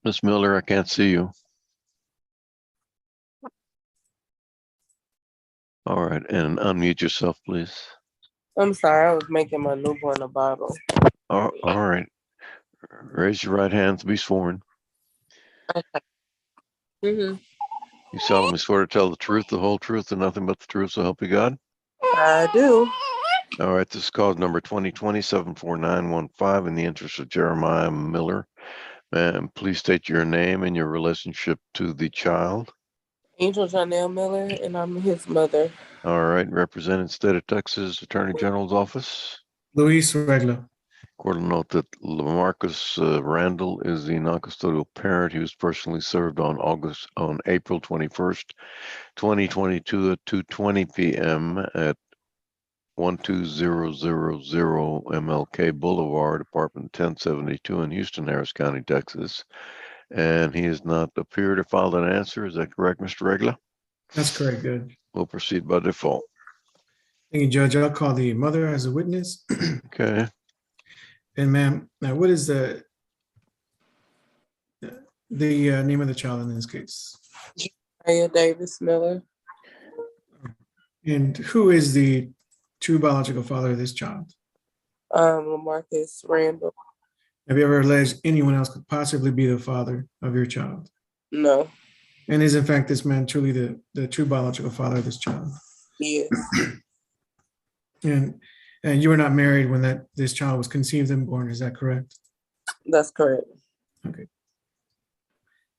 Miss Miller, I can't see you. All right, and unmute yourself, please. I'm sorry, I was making my newborn a bottle. All right. Raise your right hand to be sworn. Okay. Mm-hmm. You solemnly swear to tell the truth, the whole truth, and nothing but the truth, so help you God? I do. All right, this is cause number 2020-74915 in the interest of Jeremiah Miller. Ma'am, please state your name and your relationship to the child. Angel Janelle Miller, and I'm his mother. All right, representing State of Texas Attorney General's Office. Luis Regla. Court will note that LaMarcus Randall is the non-custodial parent. He was personally served on April 21st, 2022 at 2:20 p.m. at 12000 MLK Boulevard, apartment 1072 in Houston, Harris County, Texas. And he has not appeared or filed an answer. Is that correct, Mr. Regla? That's correct, Judge. We'll proceed by default. Thank you, Judge. I'll call the mother as a witness. Okay. And ma'am, now what is the name of the child in this case? Aya Davis Miller. And who is the true biological father of this child? LaMarcus Randall. Have you ever alleged anyone else could possibly be the father of your child? No. And is in fact this man truly the true biological father of this child? Yes. And you were not married when this child was conceived and born, is that correct? That's correct. Okay.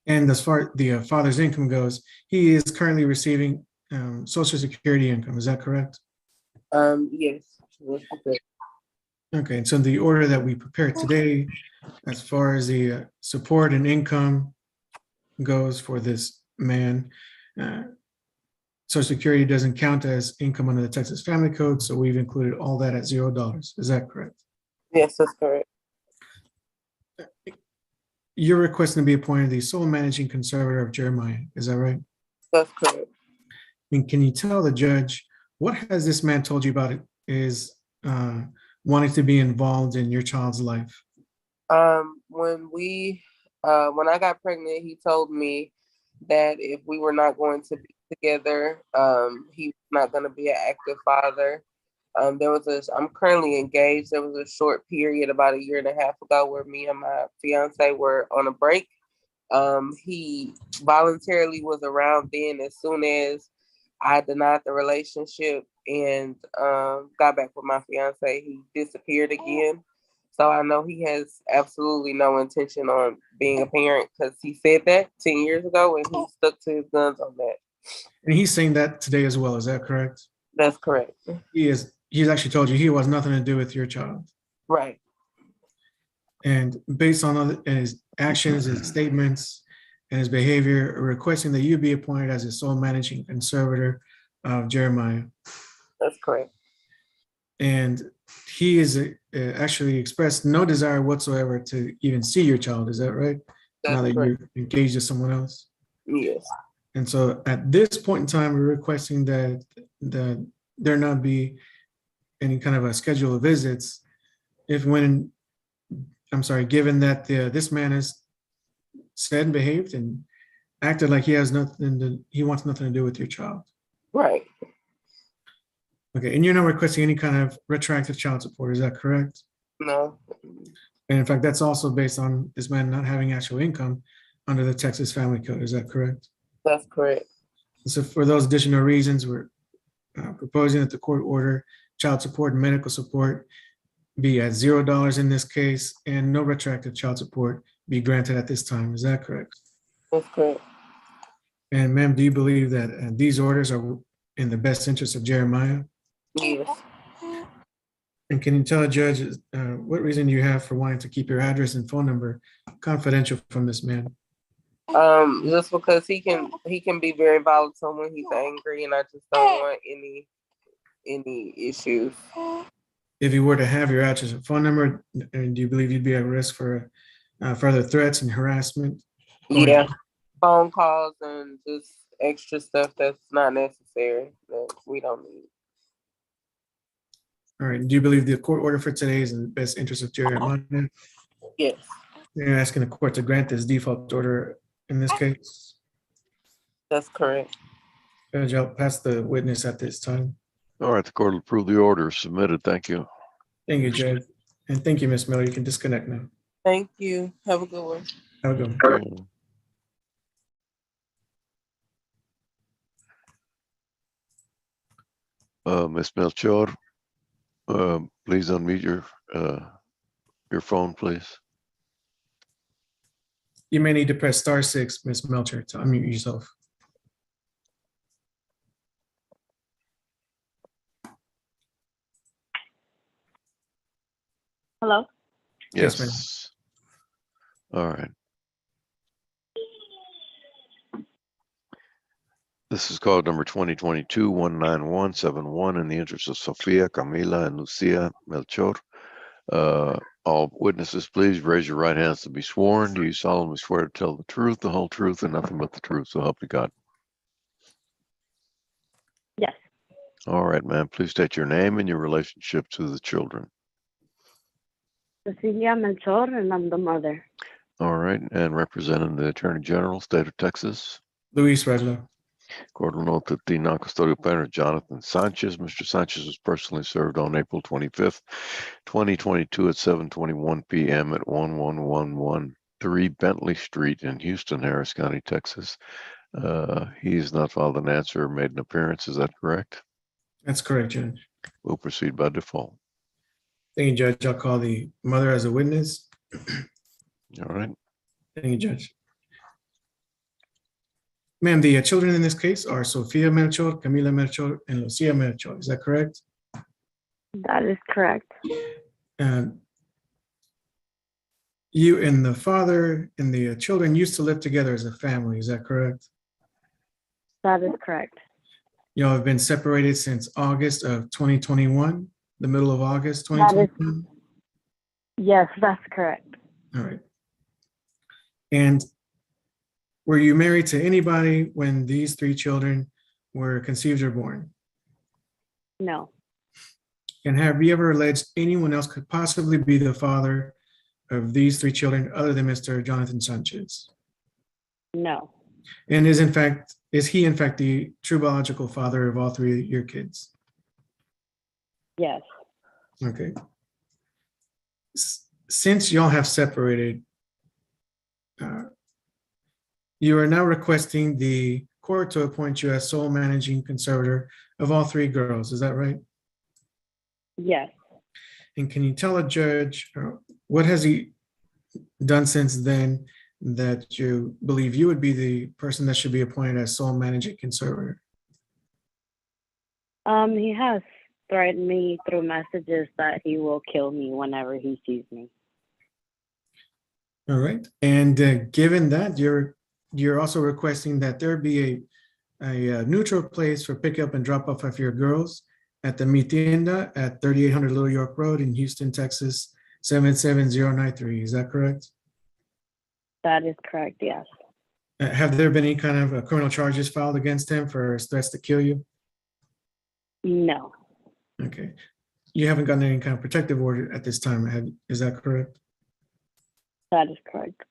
And as far as the father's income goes, he is currently receiving Social Security income, is that correct? Yes. Okay, and so the order that we prepared today, as far as the support and income goes for this man, Social Security doesn't count as income under the Texas Family Code, so we've included all that at $0. Is that correct? Yes, that's correct. You're requesting to be appointed the sole managing conservator of Jeremiah, is that right? That's correct. And can you tell the judge, what has this man told you about it is wanting to be involved in your child's life? When I got pregnant, he told me that if we were not going to be together, he was not going to be an active father. I'm currently engaged. There was a short period about a year and a half ago where me and my fiance were on a break. He voluntarily was around then. As soon as I denied the relationship and got back with my fiance, he disappeared again. So I know he has absolutely no intention on being a parent because he said that 10 years ago and he stuck to his guns on that. And he's saying that today as well, is that correct? That's correct. He's actually told you he has nothing to do with your child. Right. And based on his actions, his statements, and his behavior, requesting that you be appointed as a sole managing conservator of Jeremiah. That's correct. And he is actually expressed no desire whatsoever to even see your child. Is that right? That's now that correct. you're engaged with someone else? Yes. And so at this point in time, we're requesting that there not be any kind of a schedule of visits given that this man has said and behaved and acted like he wants nothing to do with your child. Right. Okay, and you're not requesting any kind of retroactive child support, is that correct? No. And in fact, that's also based on this man not having actual income under the Texas Family Code, is that correct? That's correct. So for those additional reasons, we're proposing that the court order child support and medical support be at $0 in this case, and no retroactive child support be granted at this time. Is that correct? That's correct. And ma'am, do you believe that these orders are in the best interest of Jeremiah? Yes. And can you tell a judge what reason you have for wanting to keep your address and phone number confidential from this man? Just because he can be very volatile when he's angry, and I just don't want any issues. If you were to have your address and phone number, do you believe you'd be at risk for further threats and harassment? Yeah, phone calls and just extra stuff that's not necessary that we don't need. All right. Do you believe the court order for today is in the best interest of Jerry Armando? Yes, You're asking the court to grant this default order in this case. that's correct. Judge, I'll pass the witness at this time. All right, the court will approve the order submitted. Thank you. Thank you, Judge. And thank you, Ms. Miller. You can disconnect now. Thank you. Have a good one. Have a good one. Ms. Melchor, please unmute your phone, please. You may need to press *6, Ms. Melcher, to unmute yourself. Hello? Yes, ma'am. Yes. All right. This is called number 2022-19171 in the interest of Sofia, Camila, and Lucia Melchor. All witnesses, please raise your right hands to be sworn. Do you solemnly swear to tell the truth, the whole truth, and nothing but the truth, so help you God? Yes. All right, ma'am. Please state your name and your relationship to the children. Cecilia Melchor, and I'm the mother. All right, and representing the Attorney General, State of Texas. Luis Redlow. Court will note that the non-custodial parent, Jonathan Sanchez. Mr. Sanchez was personally served on April 25th, 2022 at 7:21 p.m. at 11113 Bentley Street in Houston, Harris County, Texas. He has not filed an answer or made an appearance. Is that correct? That's correct, Judge. We'll proceed by default. Thank you, Judge. I'll call the mother as a witness. All right. Thank you, Judge. Ma'am, the children in this case are Sofia Melchor, Camila Melchor, and Lucia Melchor. Is that correct? That is correct. You and the father and the children used to live together as a family. Is that correct? That is correct. Y'all have been separated since August of 2021, the middle of August 2021? Yes, that's correct. All right. And were you married to anybody when these three children were conceived or born? No. And have you ever alleged anyone else could possibly be the father of these three children other than Mr. Jonathan Sanchez? No. And is he in fact the true biological father of all three of your kids? Yes. Okay. Since y'all have separated, you are now requesting the court to appoint you as sole managing conservator of all three girls. Is that right? Yes. And can you tell a judge what has he done since then that you believe you would be the person that should be appointed as sole managing conservator? He has threatened me through messages that he will kill me whenever he sees me. All right. And given that, you're also requesting that there be a neutral place for pickup and drop off of your girls at the Mi Tienda at 3800 Little York Road in Houston, Texas, 77093. Is that correct? That is correct, yes. Have there been any kind of criminal charges filed against him for threats to kill you? No. Okay. You haven't gotten any kind of protective order at this time, is that correct? That is correct.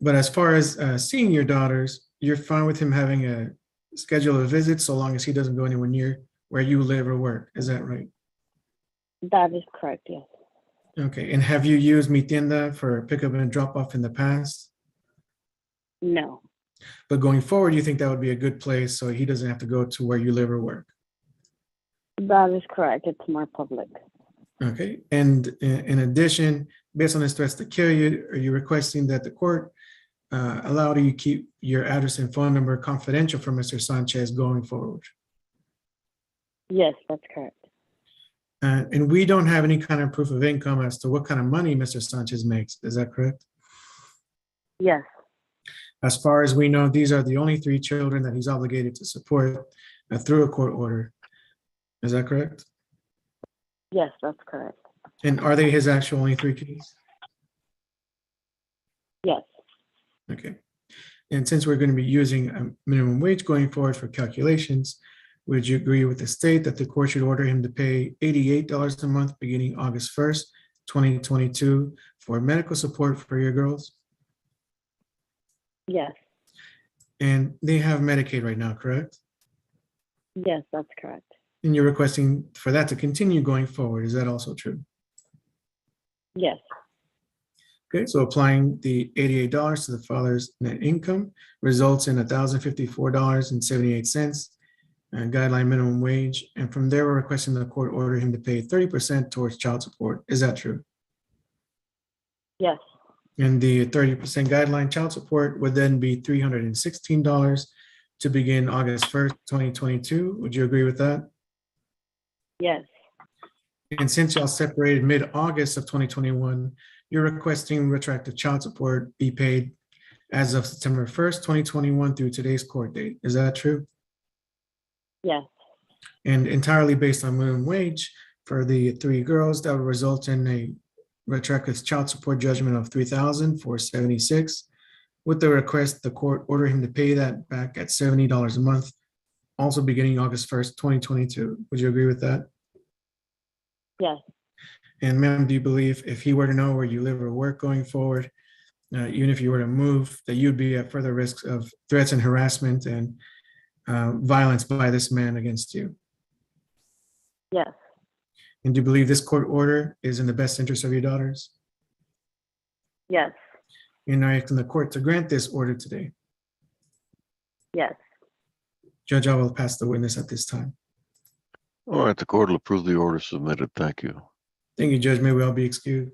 But as far as seeing your daughters, you're fine with him having a schedule of visits so long as he doesn't go anywhere near where you live or work. Is that right? That is correct, yes. Okay. And have you used Mi Tienda for pickup and drop off in the past? No. But going forward, you think that would be a good place so he doesn't have to go to where you live or work? That is correct. It's more public. Okay. And in addition, based on his threats to kill you, are you requesting that the court allow you to keep your address and phone number confidential for Mr. Sanchez going forward? Yes, that's correct. And we don't have any kind of proof of income as to what kind of money Mr. Sanchez makes. Is that correct? Yes. As far as we know, these are the only three children that he's obligated to support through a court order. Is that correct? Yes, that's correct. And are they his actual only three kids? Yes. Okay. And since we're going to be using a minimum wage going forward for calculations, Would you agree with the state that the court should order him to pay $88 a month beginning August 1st, 2022 for medical support for your girls? Yes. And they have Medicaid right now, correct? Yes, that's correct. And you're requesting for that to continue going forward. Is that also true? Yes. Okay, so applying the $88 to the father's net income results in $1,054.78 guideline minimum wage. And from there, we're requesting the court order him to pay 30% towards child support. Is that true? Yes. And the 30% guideline child support would then be $316 to begin August 1st, 2022. Would you agree with that? Yes. And since y'all separated mid-August of 2021, you're requesting retroactive child support be paid as of September 1st, 2021 through today's court date. Is that true? Yes. And entirely based on minimum wage for the three girls, that would result in a retroactive child support judgment of $3,476. With the request, the court order him to pay that back at $70 a month, also beginning August 1st, 2022. Would you agree with that? Yes. And ma'am, do you believe if he were to know where you live or work going forward, even if you were to move, that you'd be at further risk of threats and harassment and violence by this man against you? Yes. And do you believe this court order is in the best interest of your daughters? Yes. And I asking the court to grant this order today. Yes. Judge, I will pass the witness at this time. All right, the court will approve the order submitted. Thank you. Thank you, Judge. May we all be excused.